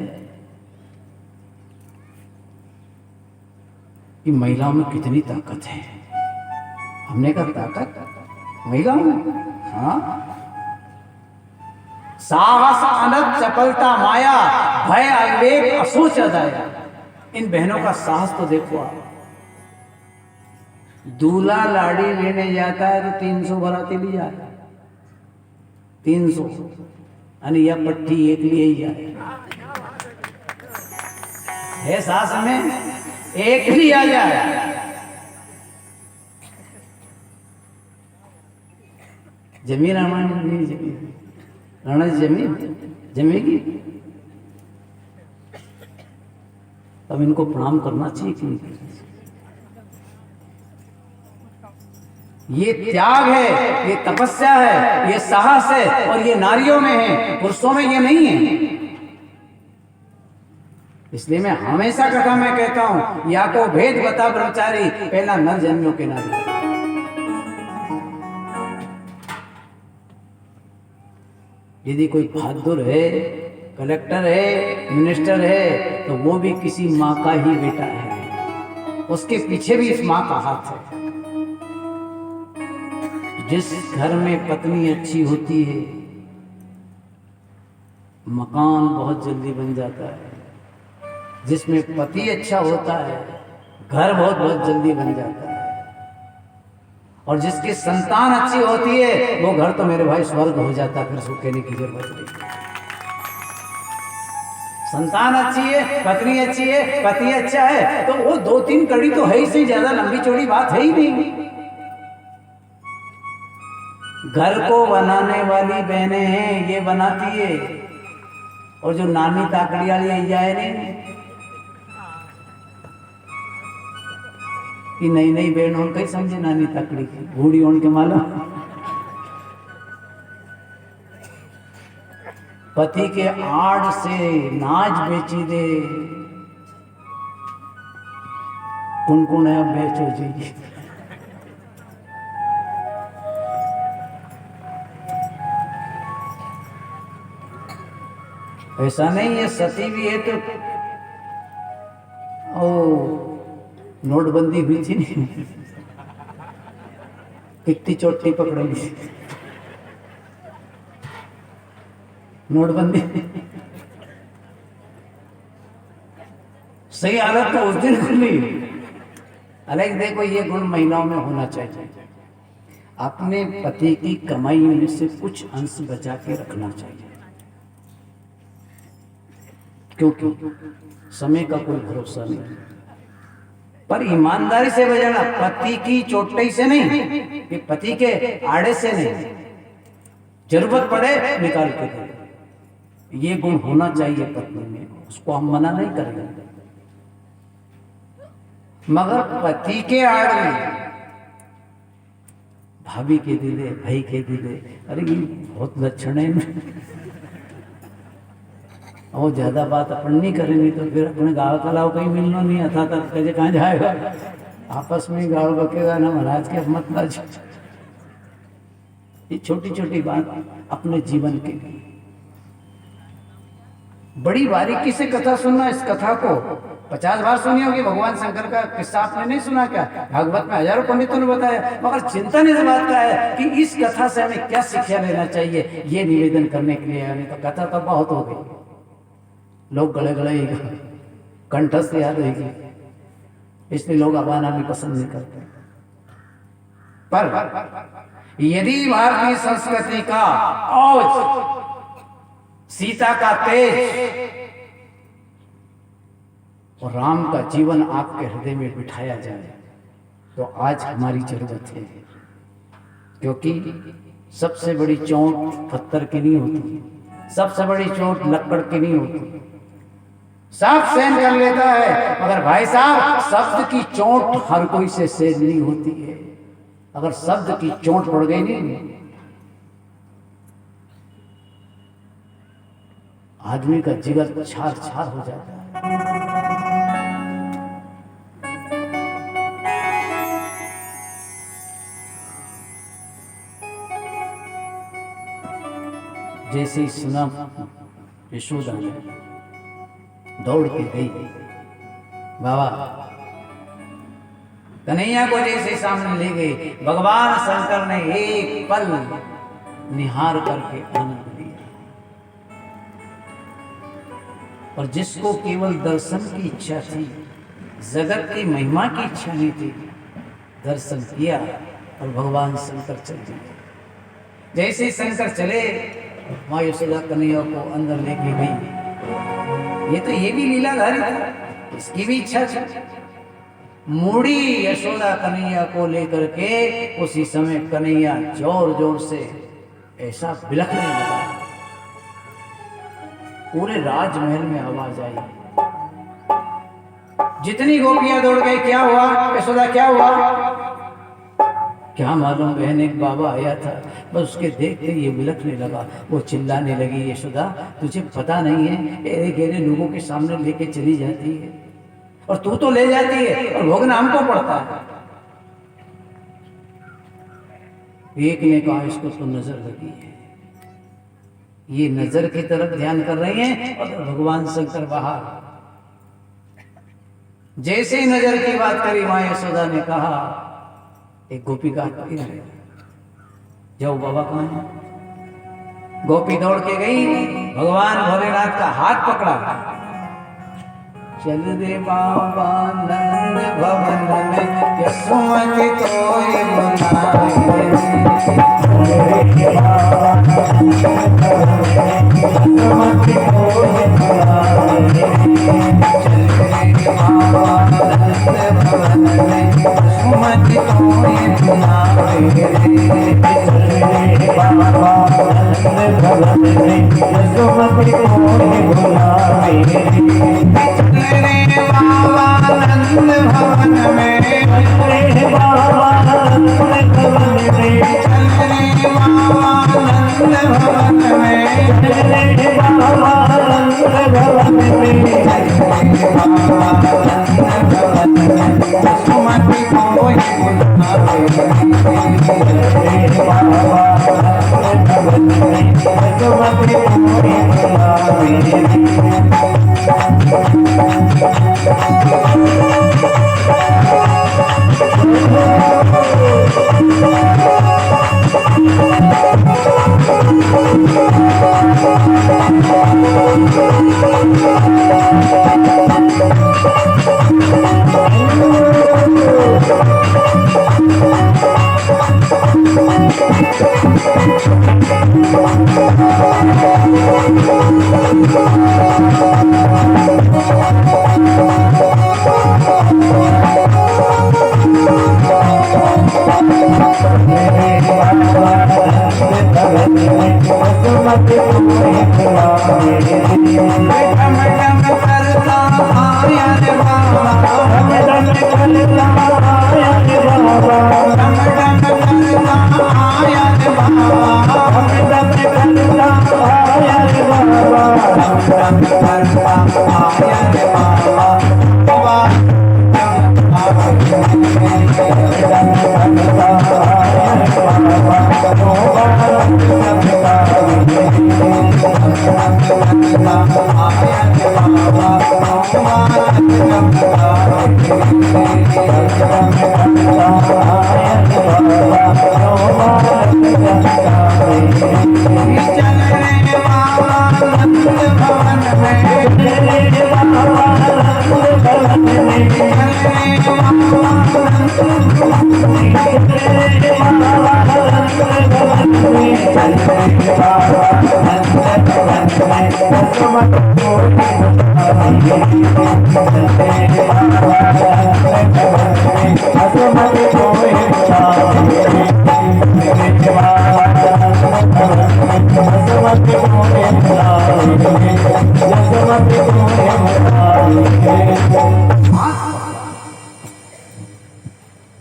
कि महिलाओं में कितनी ताकत है। हमने कहा ताकत महिलाओं में? हाँ, साहस अनंत चपलता माया भय अविवेक असोच अदाया। इन बहनों का साहस तो देखो आप। दूल्हा लाड़ी लेने जाता है तो 300 बराती ली जाए, 300 यानी यह पट्टी एक लिए ही जाए है, सास में एक ही आ जाए। जमी रामायण नहीं जमी, राणा जमी जमेगी। अब इनको प्रणाम करना चाहिए कि नहीं? ये त्याग है, ये तपस्या है, ये साहस है, और ये नारियों में है, पुरुषों में ये नहीं है। इसलिए मैं हमेशा कथा में कहता हूं, या को भेद बता ब्रह्मचारी, पहला नर जन्मियों के नारी। यदि कोई बहादुर है, कलेक्टर है, मिनिस्टर है, तो वो भी किसी माँ का ही बेटा है, उसके पीछे भी इस माँ का हाथ है। जिस घर में पत्नी अच्छी होती है, मकान बहुत जल्दी बन जाता है। जिसमें पति अच्छा होता है, घर बहुत बहुत जल्दी बन जाता है। और जिसकी संतान अच्छी होती है, वो घर तो मेरे भाई स्वर्ग हो जाता है, फिर उसको कहने की जरूरत नहीं। संतान अच्छी है, पत्नी अच्छी है, पति अच्छा है, तो वो 2-3 कड़ी तो है ही सही, ज्यादा लंबी चौड़ी बात है ही नहीं। घर को बनाने वाली बहनें हैं, ये बनाती है। और जो नानी ताकड़ी वाली आई जाए नहीं कि नई नई बहन हो, कहीं समझे नानी ताकड़ी की बूढ़ी होने के मालूम। पति के आड़ से नाच बेची दे, कुन है बेचो जी। ऐसा नहीं है, सती भी है तो ओ नोटबंदी हुई थी नहीं, कितनी चोटी पकड़ेगी नोटबंदी। सही हालत तो उस दिन खुली। अलग देखो, ये गुण महिलाओं में होना चाहिए। अपने पति की कमाई में से कुछ अंश बचा के रखना चाहिए, क्योंकि समय का कोई भरोसा नहीं। पर ईमानदारी से बजाना, पति की चोटई से नहीं, कि पति के आड़े से नहीं, जरूरत पड़े निकाल के दे। ये गुण होना चाहिए पत्नी में, उसको हम मना नहीं करेंगे। मगर पति के आड़ में भाभी के दे दे, भाई के दे दे, अरे ये बहुत लक्षण है। और ज्यादा बात अपन नहीं करेंगे तो फिर अपने गाँव कलाव कहीं मिलना नहीं आता था, कैसे कहाँ जाएगा। आपस में गाँव बकेगा ना महाराज के मत लाज। ये छोटी छोटी बात अपने जीवन के लिए। बड़ी बारीकी से कथा सुनना। इस कथा को 50 बार सुनी होगी। भगवान शंकर का किस्सा आपने नहीं सुना क्या? भागवत में हजारों पंडितों ने बताया। मगर चिंतन इस बात का है कि इस कथा से हमें क्या शिक्षा लेना चाहिए, ये निवेदन करने के लिए। नहीं तो कथा तो बहुत हो गई, लोग गड़े गड़े ही कंठस्थ याद रहेगी, इसलिए लोग आवाना भी पसंद नहीं करते। पर यदि भारतीय संस्कृति का औज, सीता का तेज और राम का जीवन आपके हृदय में बिठाया जाए तो आज हमारी जरूरत है। क्योंकि सबसे बड़ी चोट पत्थर की नहीं होती, सबसे बड़ी चोट लकड़ की नहीं होती। सब सहन कर लेता है, मगर भाई साहब शब्द की चोट हर कोई से सहन नहीं होती है। अगर शब्द की चोट पड़ गई नहीं, आदमी का जिगर छार छार हो जाता है। जैसे ही सुना यशोदा ने दौड़ के गई, बाबा कन्हैया को जैसे सामने ले गए, भगवान शंकर ने एक पल निहार करके आनंद लिया। और जिसको केवल दर्शन की इच्छा थी, जगत की महिमा की इच्छा नहीं थी, दर्शन किया और भगवान शंकर चल दिए। जैसे शंकर चले, माँ यशोदा कन्हैया को अंदर लेके गई। ये भी लीलाधारी था, इसकी भी इच्छा थी। मूड़ी यशोदा कन्हैया को लेकर के उसी समय कन्हैया जोर जोर से ऐसा बिलखने लगा, पूरे राजमहल में आवाज आई। जितनी गोपियां दौड़ गई, क्या हुआ यशोदा, क्या हुआ? क्या मालूम बहन, एक बाबा आया था, बस उसके देखते ये बिलखने लगा। वो चिल्लाने लगी, यशोदा तुझे पता नहीं है, एरे गेरे लोगों के सामने लेके चली जाती है और तू तो ले जाती है और भोगना हमको पड़ता है। एक ने कहा इसको तो नजर लगी है, ये नजर की तरफ ध्यान कर रही हैं और भगवान शंकर बाहर। जैसे ही नजर की बात करी, मां यशोदा ने कहा एक गोपी का जाओ, बाबा कहां है? गोपी दौड़ के गई, भगवान भोलेनाथ का हाथ पकड़ा, चल रे बाबा नंद भवन में, यशोमती कोई बुलाए।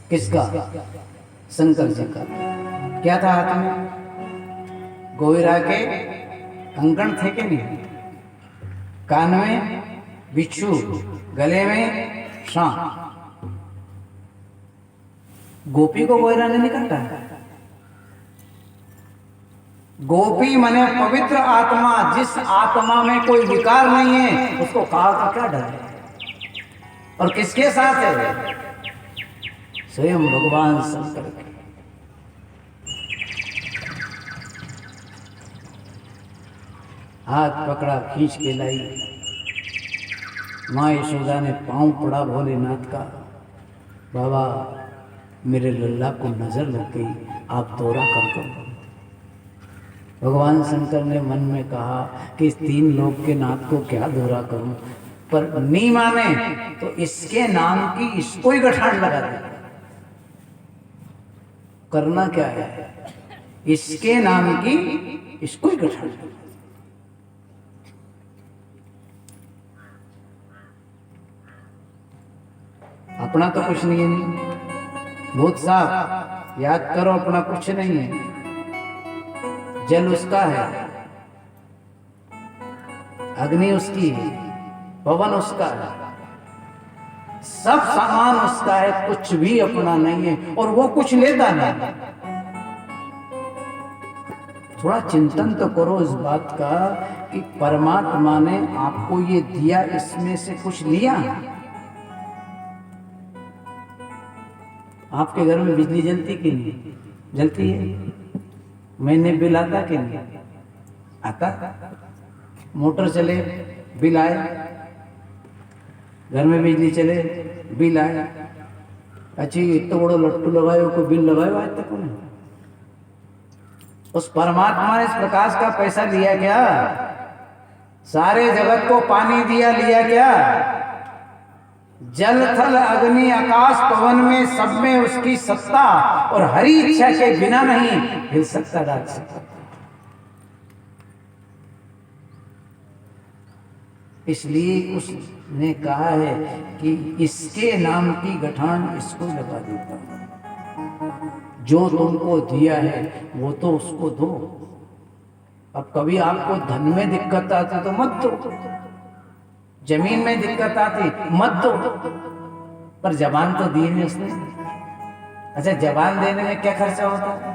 किसका? शंकर जी का। क्या था हाथ में? गोविरा के कंकण थे कि नहीं? कान में बिच्छू, गले में सांप। गोपी को गोविरा ने नहीं काटा, गोपी मने पवित्र आत्मा, जिस आत्मा में कोई विकार नहीं है उसको काल का क्या डर है? और किसके साथ है? स्वयं भगवान शंकर के। हाथ पकड़ा, खींच के लाई। माँ यशोदा ने पांव पड़ा भोलेनाथ का, बाबा मेरे लल्ला को नजर लग गई, आप दौरा कर दो। भगवान शंकर ने मन में कहा कि इस तीन लोक के नाथ को क्या दौरा करूं, पर नहीं माने तो इसके नाम की इसको ही गठान लगा दे। करना क्या है? इसके नाम की इसको ही गठान लगा। अपना तो कुछ नहीं है, बहुत साफ याद करो, अपना कुछ नहीं है। जल उसका है, अग्नि उसकी है, पवन उसका है, सब सामान उसका है, कुछ भी अपना नहीं है। और वो कुछ लेता नहीं। थोड़ा चिंतन तो करो इस बात का कि परमात्मा ने आपको ये दिया, इसमें से कुछ लिया? आपके घर में बिजली जलती कि नहीं? जलती है। महीने बिल आता कि नहीं आता? मोटर चले बिल आए, घर में बिजली चले बिल आए। अच्छी इतना बड़ा लट्टू लगाए, कोई बिल लगाए आज तक नहीं। उस परमात्मा ने इस प्रकाश का पैसा लिया क्या? सारे जगत को पानी दिया, लिया क्या? जल थल अग्नि आकाश पवन में सब में उसकी सत्ता, और हरि इच्छा के बिना नहीं हिल सकता डाल सकता। इसलिए उसने कहा है कि इसके नाम की गठान इसको लगा देता हूं। जो तुमको दिया है वो तो उसको दो। अब कभी आपको धन में दिक्कत आती तो मत दो, जमीन में दिक्कत आती मत दो, पर जबान तो दी है उसने। अच्छा, जबान देने में क्या खर्चा होता है?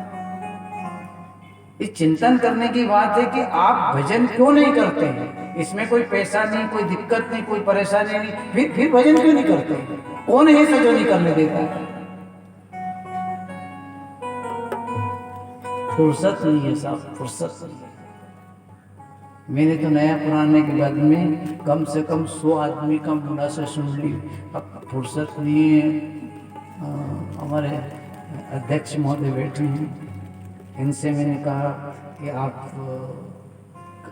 ये चिंतन करने की बात है कि आप भजन क्यों नहीं करते हैं। इसमें कोई पैसा नहीं, कोई दिक्कत नहीं, कोई परेशानी नहीं, फिर भजन क्यों नहीं करते? कौन है ऐसा जो नहीं करने देता? फुर्सत नहीं है साहब, फुर्सत नहीं है। मैंने तो नया पुराने के बाद में कम से कम 100 आदमी का मुंडा से सुन ली। अब फुर्सत नहीं है। हमारे अध्यक्ष महोदय बैठे हैं, इनसे मैंने कहा कि आप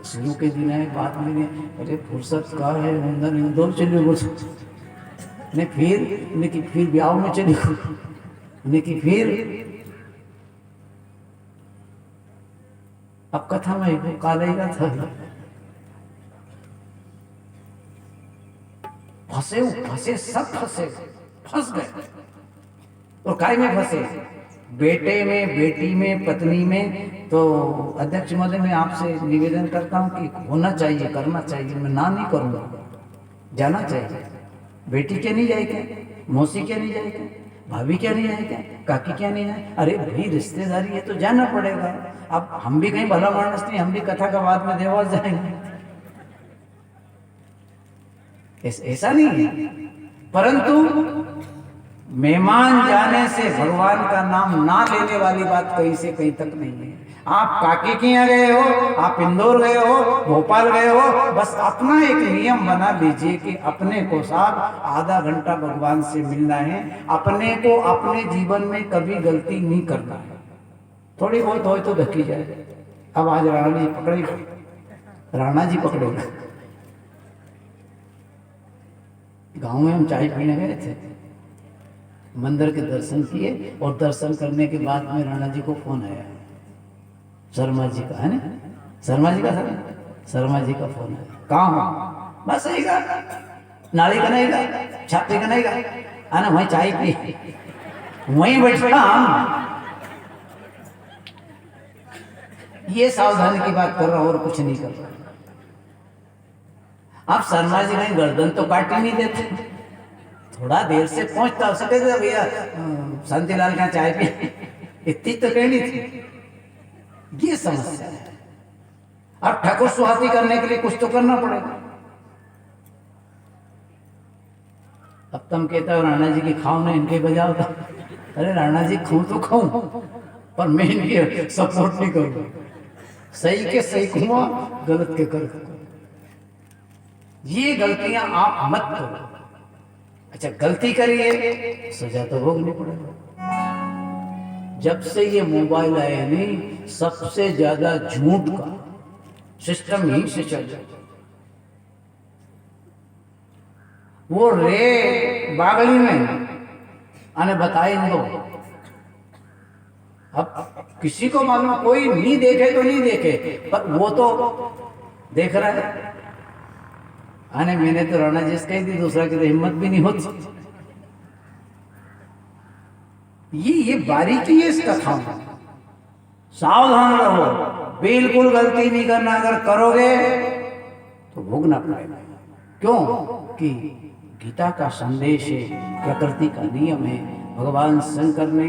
शुरू के दिन है, बाद में अरे फुर्सत कहाँ है, अंदर इंदौर चले गो ने, फिर ब्याह में चले गो ने, फिर अब कथा में कालेगा था। फंसे सब फंस गए। और काय में फंसे? बेटे में, बेटी में, पत्नी में। तो अध्यक्ष महोदय, मैं आपसे निवेदन करता हूं कि होना चाहिए, करना चाहिए, मैं ना नहीं करूंगा, जाना चाहिए। बेटी क्या नहीं जाएगी, मौसी क्या नहीं जाएगी, भाभी क्या नहीं जाएगी, काकी क्या नहीं जाए? अरे भाई रिश्तेदारी है तो जाना पड़ेगा। अब हम भी कहीं भला मानस नहीं, हम भी कथा का बाद में देवास जाएंगे, ऐसा नहीं है। परंतु मेहमान जाने से भगवान का नाम ना लेने वाली बात कहीं से कहीं तक नहीं है। आप काके के यहाँ गए हो, आप इंदौर गए हो, भोपाल गए हो, बस अपना एक नियम बना लीजिए कि अपने को साहब आधा घंटा भगवान से मिलना है। अपने को अपने जीवन में कभी गलती नहीं करना है। थोड़ी बहुत हो तो धक्की जाए। अब आज राणा जी पकड़ेगा, राणा जी पकड़ेगा। गांव में हम चाय पीने गए थे, मंदिर के दर्शन किए, और दर्शन करने के बाद में राणा जी को फोन आया, शर्मा जी का, है ना, शर्मा जी का था, शर्मा जी का फोन आया। कहाँ हो? बस आएगा, नाली का नहीं गा, छापे का नहीं गा, आना वहीं चाय पी, वहीं बैठना। हम ये सावधानी की बात कर रहा हूं और कुछ नहीं कर रहा। आप शर्मा जी कहीं गर्दन तो काट ही नहीं देते, थोड़ा देर से पहुंचता सके भैया शांतिलाल का चाय पी, इतनी तो कहनी थी। ये समस्या है। अब ठाकुर सुहाती करने के लिए कुछ तो करना पड़ेगा। अब तुम कहते हो राणा जी की खाओ ना, इनके बजाओ। अरे राणा जी खाऊं तो खाऊं, पर मैं इनकी सपोर्ट नहीं करूं। सही के सही कहूँ, गलत के गलत। ये गलतियां आप मत करो। अच्छा गलती करिए, सजा तो भोगनी पड़ेगा। जब से ये मोबाइल आए नहीं, सबसे ज्यादा झूठ का सिस्टम यहीं से चल रहा है। वो रे बागली में आने बताए दो। अब किसी को मालूम, कोई नहीं देखे तो नहीं देखे, पर वो तो देख रहा है। आने मैंने तो राणा जी से कही थी, दूसरा की तो हिम्मत भी नहीं होती। ये बारीकी है इस कथा में। सावधान रहो, बिल्कुल गलती नहीं करना। अगर करोगे तो भोगना पड़ेगा। क्यों कि गीता का संदेश है, प्रकृति का नियम है। भगवान शंकर ने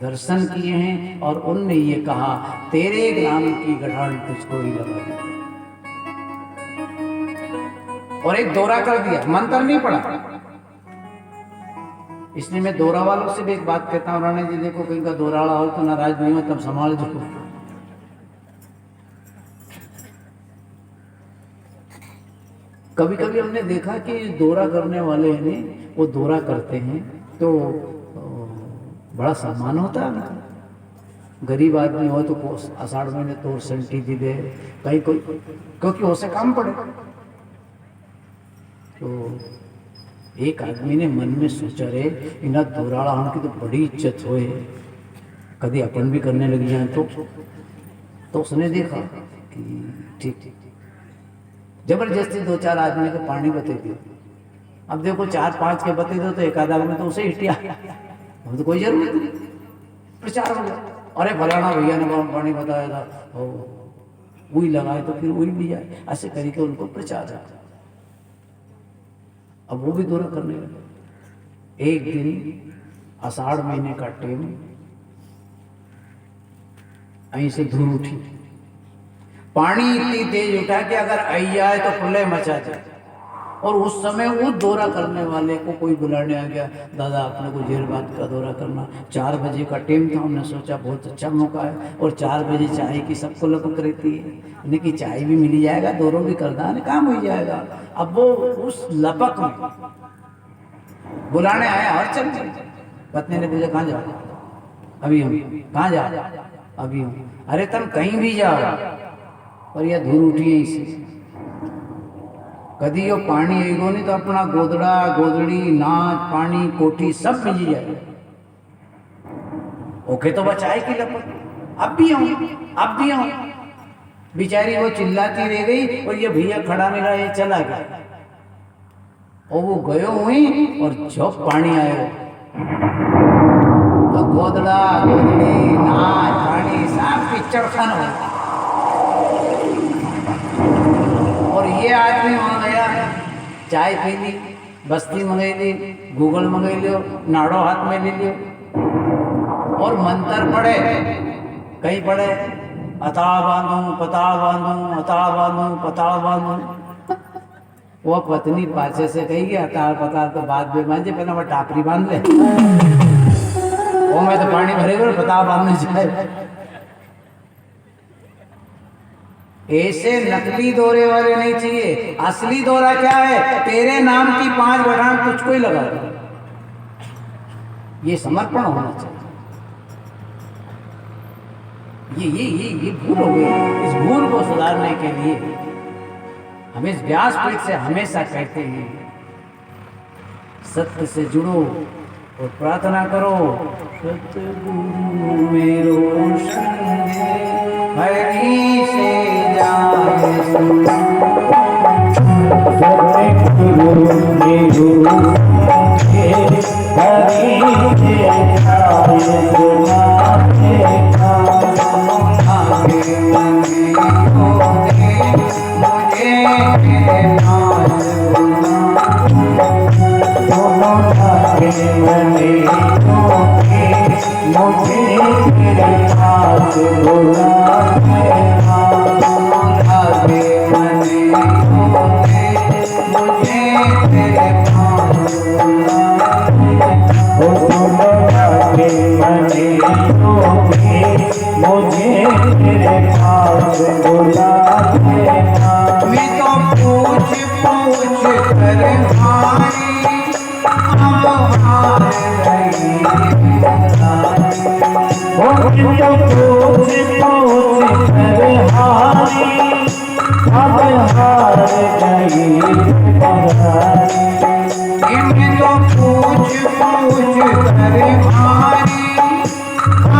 दर्शन किए हैं और उनने ये कहा, तेरे ग्राम की गठान तुझको ही लगा दी। और एक दौरा कर दिया, मंत्र नहीं पड़ा। इसलिए मैं दौरा वालों से भी एक बात कहता हूँ, राणा जी देखो कहीं का दौराड़ा हो तो नाराज नहीं हो, तब संभाल दो। कभी कभी हमने देखा कि दौरा करने वाले हैं, वो दौरा करते हैं तो बड़ा सम्मान होता है उनका। गरीब आदमी हो तो आषाढ़ महीने तोड़ संटी दी दे कहीं कोई, क्योंकि उसे काम पड़े। तो एक आदमी ने मन में सोचा, रे इना दौराड़ा हम की तो बड़ी इज्जत होए, कभी अपन भी करने लग जाए तो उसने देखा कि ठीक जबरदस्ती 2-4 आदमी को पानी बते दियो। अब देखो 4-5 के बते दो तो एक आधा में तो उसे हिटिया, अब तो कोई जरूरत नहीं, प्रचार हो गया। अरे फलाना भैया ने पानी बताया था, वही लगाए तो फिर वही भी जाए, ऐसे करके उनको प्रचार जाता। अब वो भी दौरा करने लगे। एक दिन आषाढ़ महीने का टाइम, यहीं से धूल उठी, पानी इतनी तेज उठा कि अगर आई जाए तो प्रलय मचा जाए। और उस समय वो दौरा करने वाले को कोई बुलाने आ गया, दादा अपने को देर बाद का दौरा करना। 4 बजे का टाइम था, हमने सोचा बहुत अच्छा मौका है, और 4 बजे चाय की सबको लपक रहती है, यानी कि चाय भी मिल जाएगा, दौरों भी करना है, काम हो जाएगा। अब वो उस लपक में बुलाने आया और चल चल। पत्नी ने पूछा, कहाँ जाओ? अभी हूँ। कहाँ जाओ? अभी हूँ। अरे तुम कहीं भी जाओ, और यह धूल उठी है इसे। कदी यो पानी आएगो नहीं तो अपना गोदड़ा गोदड़ी नाच पानी कोठी सब मिल जाए। ओके तो बचाए की लपट। अब भी हूँ। बेचारी वो चिल्लाती रह गई, और ये भैया खड़ा नहीं रहा, ये चला गया। और वो गयो हुई, और जब पानी आयो तो गोदड़ा गोदड़ी नाच पानी सब पिक्चर खान हो। और ये आदमी वहाँ गया, चाय पी ली, बस्ती मंगाई ली, गूगल मंगाई लियो, नाड़ो हाथ में ले लियो, और मंत्र पढ़े। कहीं पढ़े, अताड़ बांधू पताड़ बांधू, अताड़ बांधू पताड़ बांधू। वो पत्नी पाछे से कही कि अताड़ पताड़ तो बाद में बांधे, पहले वो टापरी बांध ले। वो मैं तो पानी भरेगा और पताड़ बांधने जाए। ऐसे नकली दौरे वाले नहीं चाहिए। असली दौरा क्या है? तेरे नाम की 5 बढ़ान तुझको ही लगा दो। ये समर्पण होना चाहिए। ये भूल हो गई। इस भूल को सुधारने के लिए हम इस व्यासपीठ से हमेशा कहते हैं, सत्य से जुड़ो और प्रार्थना करो, सतगुरु मेरो संग हरि से जाए सतगुरु मेरो हरि से मुझे तेरे पास से बुलाते लागे मने होते मुझे तेरे पाँव वो सुनो लागे मने होते मुझे तेरे पास बुलाते मैं तो पूछ पूछ कर हारी अब हार गई वो तो पूछ पूछ कर हारी अब हार गई बहारी मैं तो पूछ पूछ कर हारी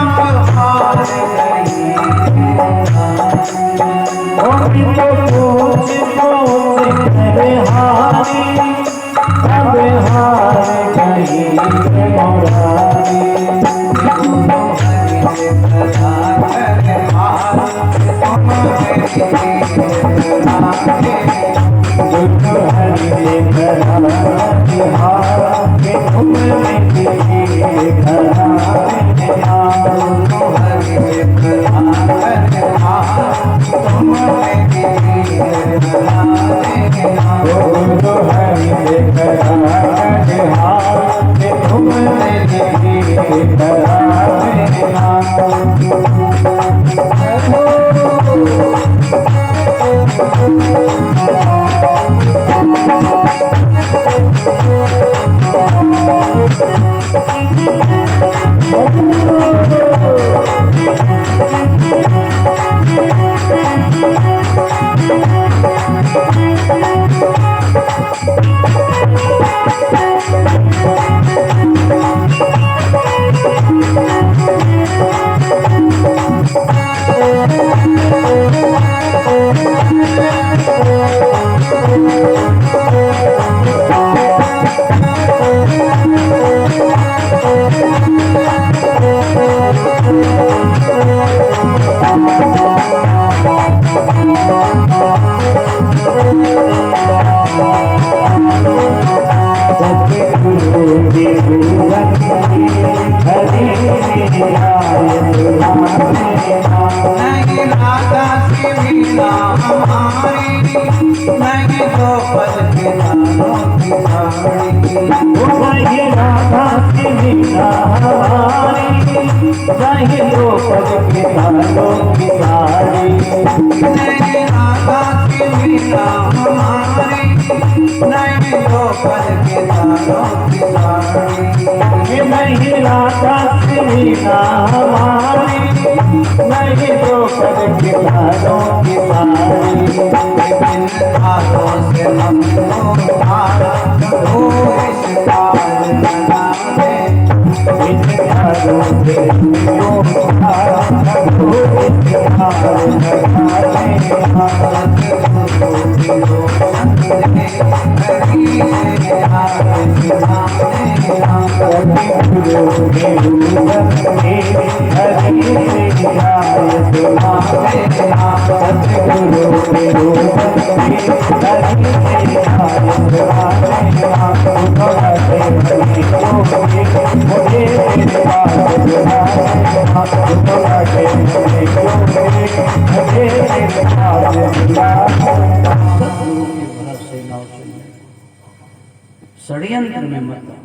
अब हार गई वो तो पूछ पूछ कर हारी अब हार गई बहारी नहीं राधा की वीणा हमारी नहीं तो पद के तारों की साड़ी राधा की मीना हमारी नहीं तो पद के तारों की सारी नहीं राधा की वीणा हमारी नहीं तो पद के तारों की साड़ी नहीं राधा की मीना हमारी नहीं तो पद के तारों की सारी इन हाथों से हम तुम्हारा हो इस पार लगावे इन तारों से तुम्हारा हो इस पार लगावे षड्यंत्र में मत आओ।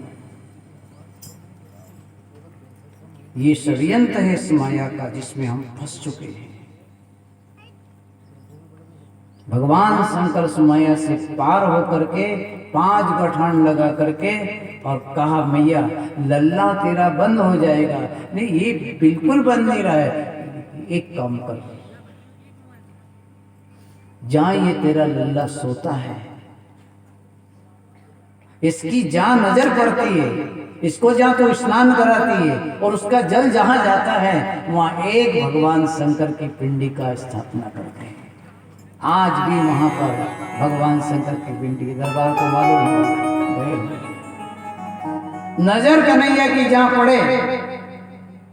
ये षड्यंत्र है इस माया का जिसमें हम फंस चुके हैं। भगवान शंकर इस माया से पार होकर के 5 गठान लगा करके और कहा मैया लल्ला तेरा बंद हो जाएगा। नहीं, ये बिल्कुल बंद नहीं रहा है। एक काम कर, जहां ये तेरा लल्ला सोता है इसकी जहां नजर पड़ती है, इसको जहां तो स्नान कराती है और उसका जल जहां जाता है वहां एक भगवान शंकर की पिंडी का स्थापना करते हैं। आज भी वहां पर भगवान शंकर की पिंडी के दरबार को मालूम है, नजर कन्हैया की जहां पड़े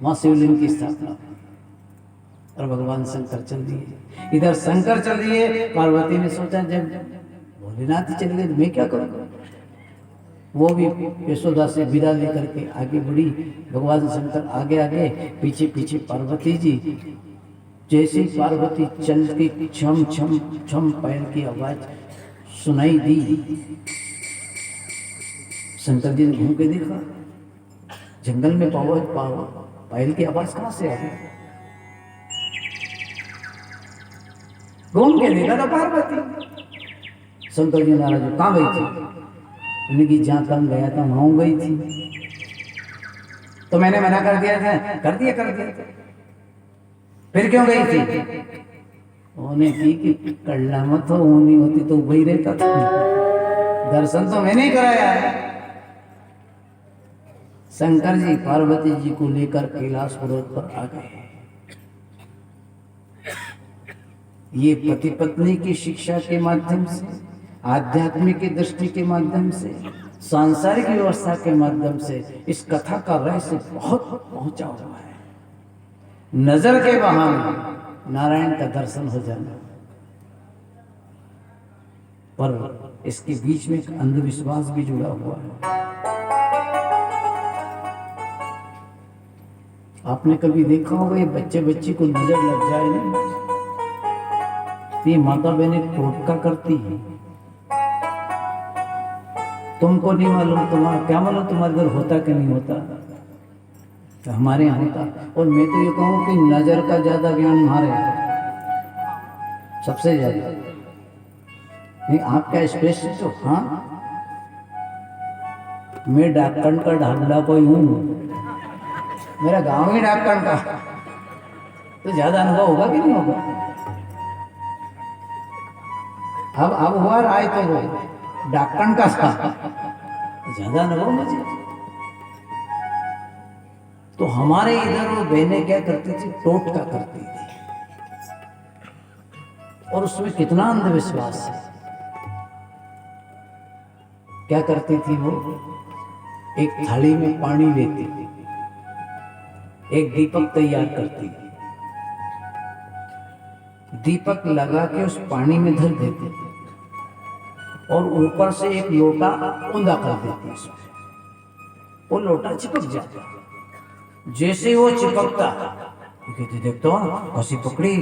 वहां शिवलिंग की स्थापना और भगवान शंकर चल दिए। इधर शंकर चल दिए, पार्वती ने सोचा जब भोलेनाथ चले गए तो मैं क्या करूंगा। वो भी यशोदा से विदा लेकर के आगे बढ़ी। भगवान शंकर आगे आगे, पीछे पीछे पार्वती जी। जैसे पार्वती चल के छम छम छम पैर की आवाज सुनाई दी, शंकर जी ने घूम के देखा, जंगल में पायल की आवाज कहां से आ गई? घूम के देखा तो पार्वती। शंकर जी नाराज, कहां गई थी? उन्हें कि जहां कल गया था वहां गई थी। तो मैंने मना कर दिया था। कर दिया। फिर क्यों गई थी? उन्हें कि कल्ला मत हो, वो नहीं होती तो वही रहता था। दर्शन तो मैंने ही कराया है। शंकर जी पार्वती जी को लेकर कैलाश पर्वत पर आ गए। ये पति पत्नी की शिक्षा के माध्यम से, आध्यात्मिक की दृष्टि के माध्यम से, सांसारिक व्यवस्था के माध्यम से इस कथा का रहस्य बहुत पहुंचा हुआ है। नजर के बहाने नारायण का दर्शन हो जाना, पर इसके बीच में एक अंधविश्वास भी जुड़ा हुआ है। आपने कभी देखा होगा, ये बच्चे को नजर लग जाए नहीं, ये माता बहनें टोटका करती है। तुमको नहीं मालूम, तुम्हारा क्या मालूम तुम्हारे घर होता कि नहीं होता, तो हमारे यहाँ होता। और मैं तो ये कहूँ कि नजर का ज्यादा ज्ञान हमारे सबसे ज्यादा। नहीं, आपका स्पेशलिस्ट हो? हाँ, मैं डाकण का ढाबला कोई हूँ, मेरा गांव ही डाकण का, तो ज्यादा अनुभव होगा कि नहीं होगा? अब हुआ राय तो वो डाकण का था, ज्यादा अनुभव मुझे। तो हमारे इधर वो बहनें क्या करती थी? टोटका करती थी, और उसमें कितना अंधविश्वास है। क्या करती थी वो? एक थाली में पानी लेती, एक दीपक तैयार करती, दीपक लगा के उस पानी में धर देती, और ऊपर से एक लोटा ऊंधा कर देती उसमें, वो लोटा चिपक जाता। जैसे वो चिपकता, कहते देखते हो कसी पकड़ी,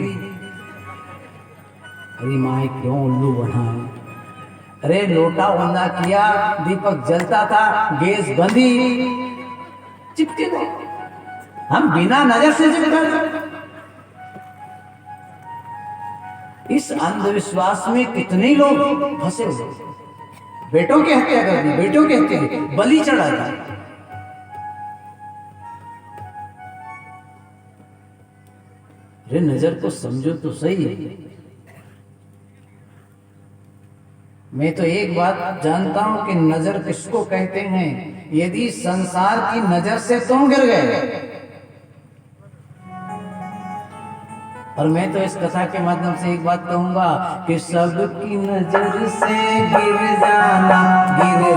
अरे माए क्यों उल्लू बना है। अरे लोटा ऊंधा किया, दीपक जलता था, गैस बंधी, चिपके गए। हम बिना नजर से चिपका। इस अंधविश्वास में कितने लोग फंसे हुए। बेटों की हत्या कर दी, बेटों की हत्या, बलि चढ़ा दी। अरे नजर को समझो तो सही है। मैं तो एक बात जानता हूं कि नजर किसको कहते हैं। यदि संसार की नजर से तुम गिर गए, और मैं तो इस कथा के माध्यम से एक बात कहूंगा कि सबकी नजर से गिर जाना, गिर